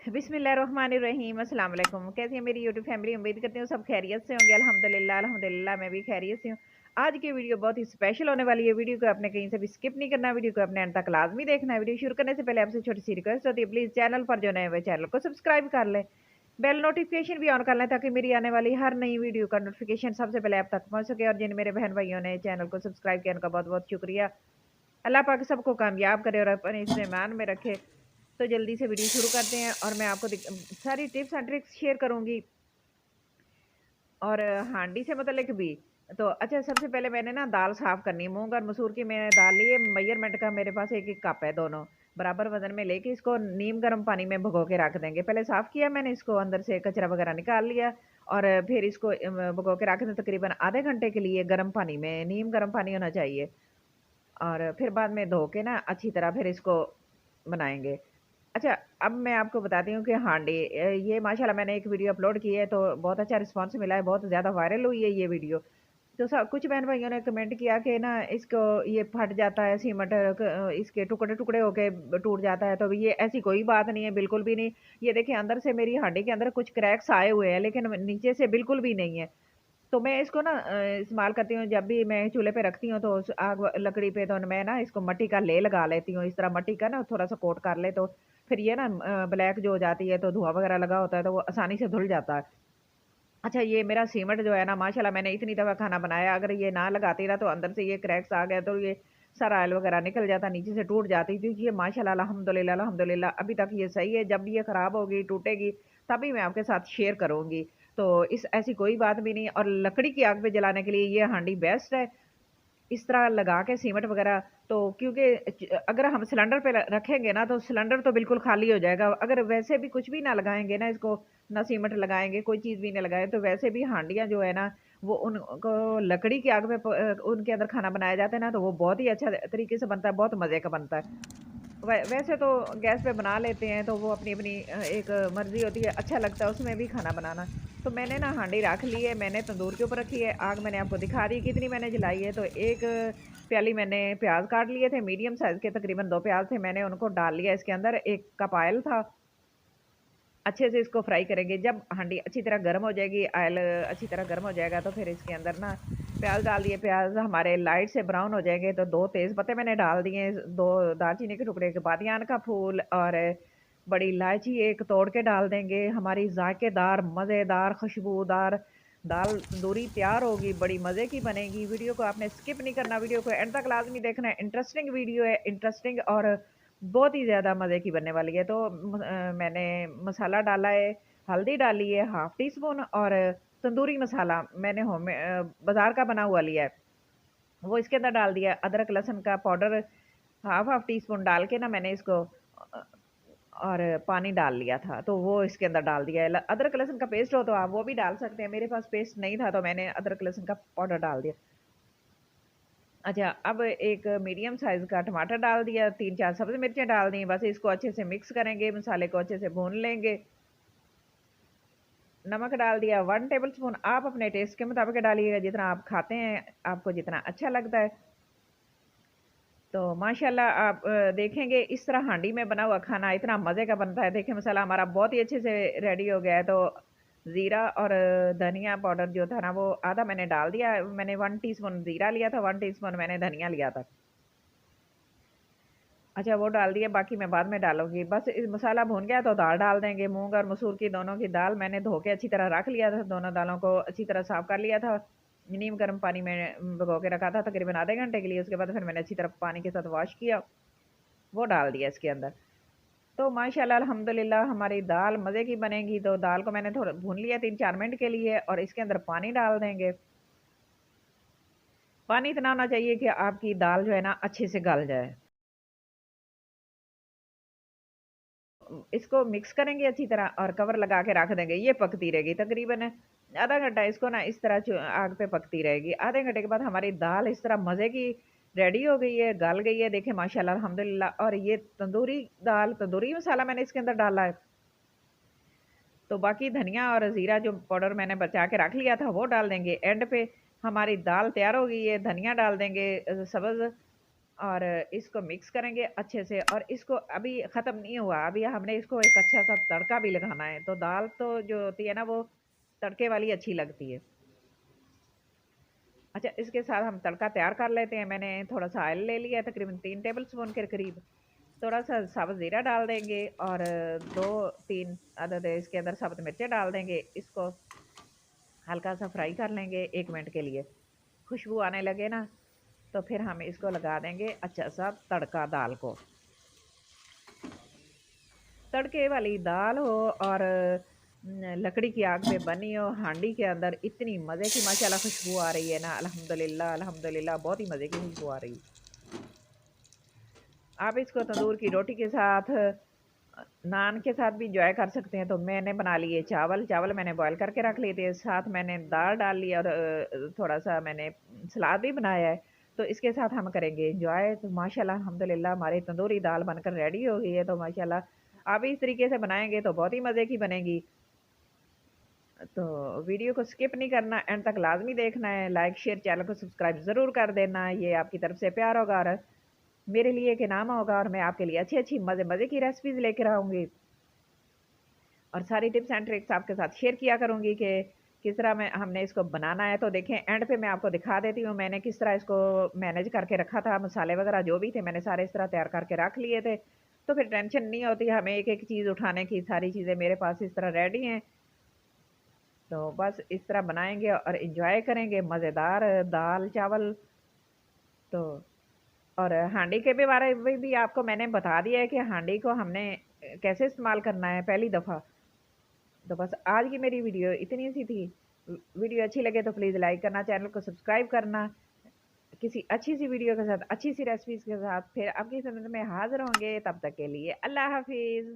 बिस्मिल्लाहिर्रहमानिर्रहीम। अस्सलाम वालेकुम। कैसी है मेरी यूट्यूब फैमिली? उम्मीद करती हूँ सब खैरियत से होंगे। अल्हम्दुलिल्लाह अल्हम्दुलिल्लाह मैं भी खैरियत से हूँ। आज की वीडियो बहुत ही स्पेशल होने वाली है। वीडियो को आपने कहीं से भी स्किप नहीं करना, वीडियो को अपने अंत तक लाजमी देखना है। वीडियो शुरू करने से पहले आपसे छोटी सी रिक्वेस्ट होती है, प्लीज़ चैनल पर जो नए हुए चैनल को सब्सक्राइब कर लें, बेल नोटिफिकेशन भी ऑन कर लें ताकि मेरी आने वाली हर नई वीडियो का नोटिफिकेशन सबसे पहले आप तक पहुँच सके। और जिन मेरे बहन भाइयों ने चैनल को सब्सक्राइब किया उनका बहुत बहुत शुक्रिया। अल्लाह पाक सबको कामयाब करे और अपने इस ईमान में रखे। तो जल्दी से वीडियो शुरू करते हैं और मैं आपको सारी टिप्स एंड ट्रिक्स शेयर करूंगी और हांडी से मतलब भी। तो अच्छा, सबसे पहले मैंने ना दाल साफ करनी है। मूंग और मसूर की मैंने दाल ली है। मेजरमेंट का मेरे पास एक एक कप है, दोनों बराबर वजन में लेके इसको नीम गर्म पानी में भिगो के रख देंगे। पहले साफ किया मैंने इसको, अंदर से कचरा वगैरह निकाल लिया और फिर इसको भिगो के रख दें तकरीबन आधे घंटे के लिए गर्म पानी में। नीम गर्म पानी होना चाहिए। और फिर बाद में धो के ना अच्छी तरह फिर इसको बनाएंगे। अच्छा, अब मैं आपको बताती हूँ कि हांडी ये माशाल्लाह मैंने एक वीडियो अपलोड की है तो बहुत अच्छा रिस्पांस मिला है, बहुत ज़्यादा वायरल हुई है ये वीडियो। तो कुछ बहन भाइयों ने कमेंट किया कि ना इसको ये फट जाता है सीमट, इसके टुकड़े टुकड़े होके टूट जाता है। तो ये ऐसी कोई बात नहीं है, बिल्कुल भी नहीं। ये देखिए अंदर से मेरी हांडी के अंदर कुछ क्रैक्स आए हुए हैं लेकिन नीचे से बिल्कुल भी नहीं है। तो मैं इसको ना इस्तेमाल करती हूँ जब भी मैं चूल्हे पे रखती हूँ, तो उस आग लकड़ी पे तो मैं ना इसको मट्टी का ले लगा लेती हूँ। इस तरह मट्टी का ना थोड़ा सा कोट कर ले तो फिर ये ना ब्लैक जो हो जाती है, तो धुआं वगैरह लगा होता है तो वो आसानी से धुल जाता है। अच्छा, ये मेरा सीमट जो है ना माशाल्लाह मैंने इतनी दफ़ा खाना बनाया, अगर ये ना लगाती ना तो अंदर से ये क्रैक्स आ गए तो ये सारा ऑयल वगैरह निकल जाता, नीचे से टूट जाती थी। ये माशाल्लाह अल्हम्दुलिल्लाह अल्हम्दुलिल्लाह अभी तक ये सही है। जब भी ये ख़राब होगी, टूटेगी, तभी मैं आपके साथ शेयर करूँगी। तो इस ऐसी कोई बात भी नहीं। और लकड़ी की आग पे जलाने के लिए ये हांडी बेस्ट है। इस तरह लगा के सीमेंट वगैरह, तो क्योंकि अगर हम सिलेंडर पे रखेंगे ना तो सिलेंडर तो बिल्कुल खाली हो जाएगा। अगर वैसे भी कुछ भी ना लगाएंगे ना इसको, ना सीमेंट लगाएंगे, कोई चीज़ भी ना लगाए, तो वैसे भी हांडियाँ जो है ना वो उनको लकड़ी की आग में उनके अंदर खाना बनाया जाता है ना, तो वो बहुत ही अच्छा तरीके से बनता है, बहुत मज़े का बनता है। वैसे तो गैस पे बना लेते हैं तो वो अपनी-अपनी एक मर्ज़ी होती है, अच्छा लगता है उसमें भी खाना बनाना। तो मैंने ना हांडी रख ली है, मैंने तंदूर के ऊपर रखी है, आग मैंने आपको दिखा दी कितनी मैंने जलाई है। तो एक प्याली मैंने प्याज़ काट लिए थे, मीडियम साइज़ के तकरीबन 2 प्याज़ थे, मैंने उनको डाल लिया इसके अंदर। 1 कप ऑयल था, अच्छे से इसको फ्राई करेंगे। जब हांडी अच्छी तरह गर्म हो जाएगी, ऑयल अच्छी तरह गर्म हो जाएगा तो फिर इसके अंदर ना प्याज़ डाल दिए। प्याज़ हमारे लाइट से ब्राउन हो जाएँगे तो 2 तेज़ पत्ते मैंने डाल दिए, 2 दालचीनी के टुकड़े, के बादियान का फूल और बड़ी इलायची 1 तोड़ के डाल देंगे। हमारी ज़ायकेदार, मज़ेदार, खुशबूदार दाल तंदूरी तैयार होगी, बड़ी मज़े की बनेगी। वीडियो को आपने स्किप नहीं करना, वीडियो को एंड तक लाज़मी देखना है। इंटरेस्टिंग वीडियो है, इंटरेस्टिंग और बहुत ही ज़्यादा मज़े की बनने वाली है। तो मैंने मसाला डाला है, हल्दी डाली है हाफ़ टी स्पून और तंदूरी मसाला मैंने बाज़ार का बना हुआ लिया है, वो इसके अंदर डाल दिया है। अदरक लहसुन का powder half half tea spoon डाल के ना मैंने इसको और पानी डाल लिया था, तो वो इसके अंदर डाल दिया है। अदरक लहसुन का पेस्ट हो तो आप वो भी डाल सकते हैं। मेरे पास पेस्ट नहीं था तो मैंने अदरक लहसुन का पाउडर डाल दिया। अच्छा, अब एक मीडियम साइज़ का टमाटर डाल दिया, 3-4 सब्ज़ी मिर्चें डाल दी, बस इसको अच्छे से मिक्स करेंगे, मसाले को अच्छे से भून लेंगे। नमक डाल दिया 1 टेबलस्पून, आप अपने टेस्ट के मुताबिक डालिएगा, जितना आप खाते हैं, आपको जितना अच्छा लगता है। तो माशाल्लाह आप देखेंगे इस तरह हांडी में बना हुआ खाना इतना मज़े का बनता है। देखिए मसाला हमारा बहुत ही अच्छे से रेडी हो गया है। तो ज़ीरा और धनिया पाउडर जो था ना वो आधा मैंने डाल दिया। मैंने 1 टीस्पून ज़ीरा लिया था, 1 टीस्पून मैंने धनिया लिया था। अच्छा, वो डाल दिया, बाकी मैं बाद में डालूँगी। बस इस मसाला भुन गया तो दाल डाल देंगे। मूँग और मसूर की दोनों की दाल मैंने धो के अच्छी तरह रख लिया था, दोनों दालों को अच्छी तरह साफ़ कर लिया था। नीम गर्म पानी में भिगो के रखा था तकरीबन आधे घंटे के लिए। उसके बाद फिर मैंने अच्छी तरह पानी के साथ वॉश किया, वो डाल दिया इसके अंदर। तो माशाल्लाह अल्हम्दुलिल्लाह हमारी दाल मज़े की बनेगी। तो दाल को मैंने थोड़ा भून लिया 3-4 मिनट के लिए और इसके अंदर पानी डाल देंगे। पानी इतना होना चाहिए कि आपकी दाल जो है ना अच्छे से गल जाए। इसको मिक्स करेंगे अच्छी तरह और कवर लगा के रख देंगे। ये पकती रहेगी तकरीबन आधा घंटा, इसको ना इस तरह आग पे पकती रहेगी। आधे घंटे के बाद हमारी दाल इस तरह मज़े की रेडी हो गई है, गल गई है। देखिए माशाल्लाह अल्हम्दुलिल्लाह। और ये तंदूरी दाल, तंदूरी मसाला मैंने इसके अंदर डाला है। तो बाकी धनिया और ज़ीरा जो पाउडर मैंने बचा के रख लिया था वो डाल देंगे। एंड पे हमारी दाल तैयार हो गई है, धनिया डाल देंगे सब्ज़, और इसको मिक्स करेंगे अच्छे से और इसको अभी ख़त्म नहीं हुआ, अभी हमने इसको एक अच्छा-सा तड़का भी लगाना है। तो दाल तो जो होती है ना वो तड़के वाली अच्छी लगती है। अच्छा, इसके साथ हम तड़का तैयार कर लेते हैं। मैंने थोड़ा-सा ऑयल ले लिया है तकरीबन 3 टेबल स्पून के करीब। थोड़ा-सा साबुत ज़ीरा डाल देंगे और 2-3 अदद इसके अंदर साबुत मिर्चें डाल देंगे। इसको हल्का-सा फ्राई कर लेंगे 1 मिनट के लिए। खुशबू आने लगे ना, तो फिर हम इसको लगा देंगे अच्छा-सा तड़का दाल को। तड़के वाली दाल हो और लकड़ी की आग पे बनी हो, हांडी के अंदर इतनी मज़े की माशाल्लाह खुशबू आ रही है ना, अल्हम्दुलिल्लाह, अल्हम्दुलिल्लाह बहुत ही मज़े की खुशबू आ रही है। आप इसको तंदूर की रोटी के साथ नान के साथ भी एन्जॉय कर सकते हैं। तो मैंने बना लिए चावल, चावल मैंने बॉयल करके रख लिए थे, साथ मैंने दाल डाल ली और थोड़ा-सा मैंने सलाद भी बनाया है। तो इसके साथ हम करेंगे एन्जॉय। तो माशाल्लाह अल्हम्दुलिल्लाह हमारी तंदूरी दाल बनकर रेडी हो गई है। तो माशाल्लाह आप भी इस तरीके से बनाएँगे तो बहुत ही मज़े की बनेगी। तो वीडियो को स्किप नहीं करना, एंड तक लाज़मी देखना है। लाइक, शेयर, चैनल को सब्सक्राइब ज़रूर कर देना। ये आपकी तरफ से प्यार होगा और मेरे लिए एक इनाम होगा और मैं आपके लिए अच्छी-अच्छी मज़े-मज़े की रेसिपीज़ लेकर आऊँगी। और सारी टिप्स एंड ट्रिक्स आपके साथ शेयर किया करूँगी कि किस तरह मैं हमने इसको बनाना है। तो देखें एंड पे मैं आपको दिखा देती हूँ मैंने किस तरह इसको मैनेज करके रखा था। मसाले वगैरह जो भी थे मैंने सारे इस तरह तैयार करके रख लिए थे। तो फिर टेंशन नहीं होती हमें एक-एक चीज़ उठाने की, सारी चीज़ें मेरे पास इस तरह रेडी हैं। तो बस इस तरह बनाएँगे और एन्जॉय करेंगे मज़ेदार दाल-चावल। तो और हांडी के भी बारे में भी आपको मैंने बता दिया है कि हांडी को हमने कैसे इस्तेमाल करना है पहली दफ़ा। तो बस आज की मेरी वीडियो इतनी सी थी। वीडियो अच्छी लगे तो प्लीज़ लाइक करना, चैनल को सब्सक्राइब करना। किसी अच्छी सी वीडियो के साथ, अच्छी सी रेसिपीज़ के साथ फिर आपकी खिदमत में हाज़िर होंगे। तब तक के लिए अल्लाह हाफ़िज़।